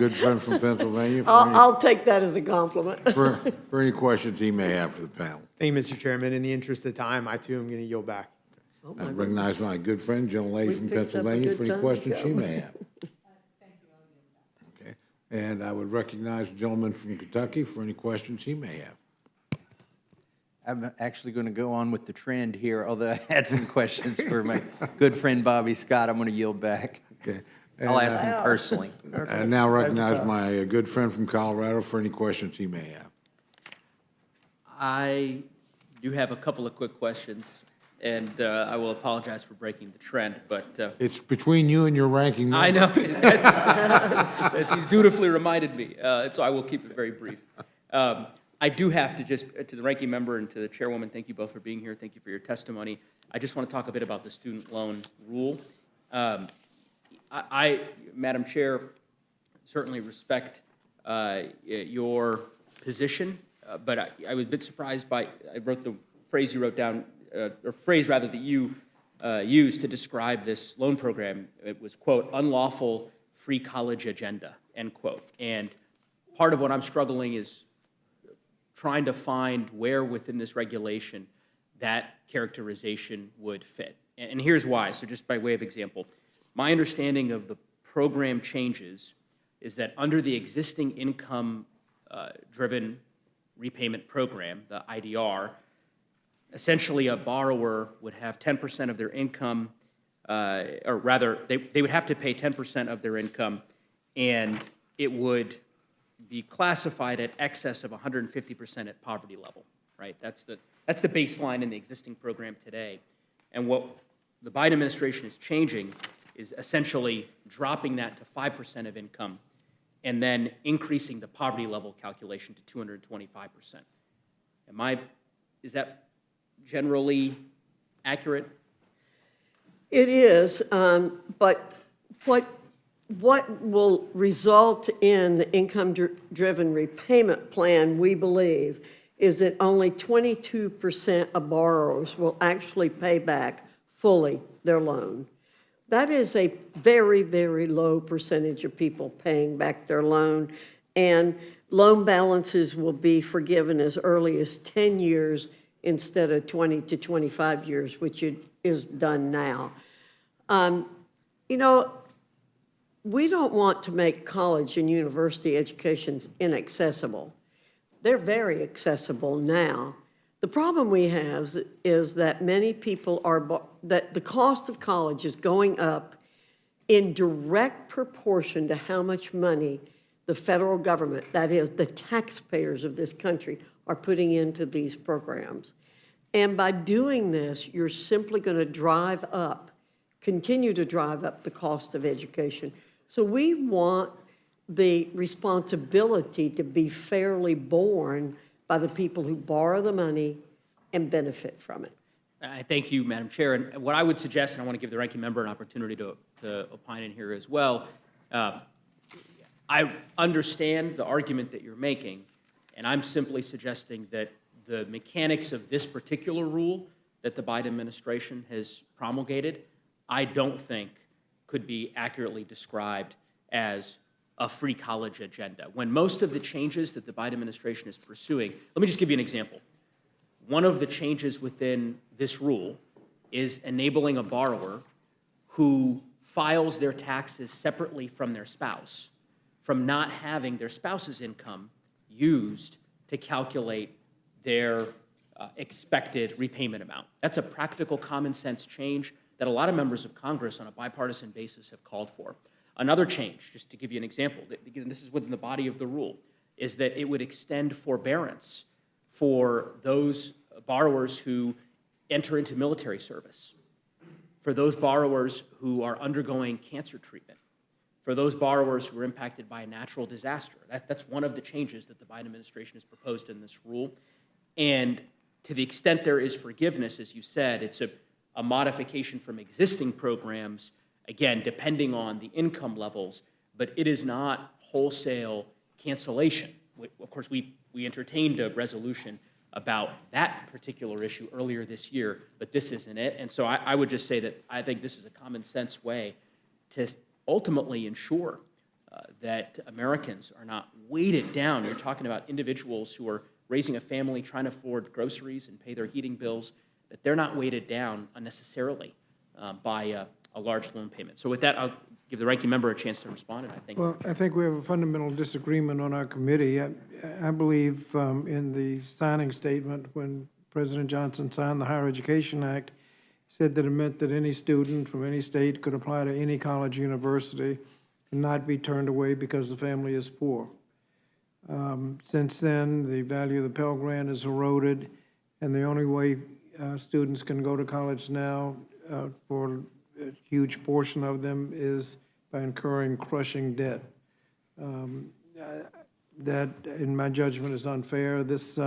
good friend from Pennsylvania I'll take that as a compliment. for any questions he may have for the panel. Thank you, Mr. Chairman. In the interest of time, I too am going to yield back. Oh, I my recognize my good friend, young lady We from picked up a Pennsylvania, good for any time to questions she go. may have. Okay, and I would recognize the gentleman from Kentucky for any questions he may have. I'm actually going to go on with the trend here, although I had some questions for my good friend Bobby Scott. I'm going to yield back. Okay. I'll And, ask him personally. I now recognize my good friend from Colorado for any questions he may have. I do have a couple of quick questions, and I will apologize for breaking the trend, but It's between you and your ranking member. I know, as he's dutifully reminded me, so I will keep it very brief. I do have to just, to the ranking member and to the chairwoman, thank you both for being here. Thank you for your testimony. I just want to talk a bit about the student loan rule. Madam Chair, certainly respect your position, but I was a bit surprised by, I wrote the phrase you wrote down, or phrase rather that you used to describe this loan program. It was, quote, unlawful free college agenda, end quote. And part of what I'm struggling is trying to find where within this regulation that characterization would fit. And here's why. So just by way of example, my understanding of the program changes is that under the existing income-driven repayment program, the IDR, essentially a borrower would have 10% of their income, or rather, they would have to pay 10% of their income, and it would be classified at excess of 150% at poverty level, right? That's the baseline in the existing program today. And what the Biden administration is changing is essentially dropping that to 5% of income and then increasing the poverty level calculation to 225%. Is that generally accurate? It is, but what will result in the income-driven repayment plan, we believe, is that only 22% of borrowers will actually pay back fully their loan. That is a very, very low percentage of people paying back their loan, and loan balances will be forgiven as early as 10 years instead of 20 to 25 years, which is done now. You know, we don't want to make college and university educations inaccessible. They're very accessible now. The problem we have is that many people that the cost of college is going up in direct proportion to how much money the federal government, that is, the taxpayers of this country, are putting into these programs. And by doing this, you're simply going to continue to drive up the cost of education. So we want the responsibility to be fairly borne by the people who borrow the money and benefit from it. I thank you, Madam Chair. And what I would suggest, and I want to give the ranking member an opportunity to opine in here as well, I understand the argument that you're making, and I'm simply suggesting that the mechanics of this particular rule that the Biden administration has promulgated, I don't think could be accurately described as a free college agenda. When most of the changes that the Biden administration is pursuing, let me just give you an example. One of the changes within this rule is enabling a borrower who files their taxes separately from their spouse from not having their spouse's income used to calculate their expected repayment amount. That's a practical common sense change that a lot of members of Congress on a bipartisan basis have called for. Another change, just to give you an example, this is within the body of the rule, is that it would extend forbearance for those borrowers who enter into military service, for those borrowers who are undergoing cancer treatment, for those borrowers who are impacted by a natural disaster. That's one of the changes that the Biden administration has proposed in this rule. And to the extent there is forgiveness, as you said, it's a modification from existing programs, again, depending on the income levels, but it is not wholesale cancellation. Of course, we entertained a resolution about that particular issue earlier this year, but this isn't it. And so I would just say that I think this is a common sense way to ultimately ensure that Americans are not weighted down. You're talking about individuals who are raising a family, trying to afford groceries and pay their heating bills, that they're not weighted down unnecessarily by a large loan payment. So with that, I'll give the ranking member a chance to respond, and I think. Well, I think we have a fundamental disagreement on our committee. I believe in the signing statement, when President Johnson signed the Higher Education Act, he said that it meant that any student from any state could apply to any college or university and not be turned away because the family is poor. Since then, the value of the Pell Grant is eroded, and the only way students can go to college now for a huge portion of them is by incurring crushing debt. That, in my judgment, is unfair. This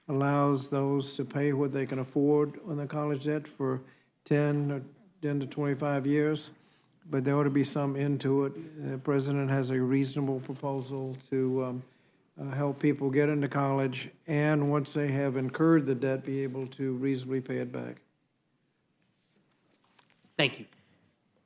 allows those to pay what they can afford on the college debt for 10 to 25 years, but there ought to be some end to it. The president has a reasonable proposal to help people get into college, and once they have incurred the debt, be able to reasonably pay it back. Thank you.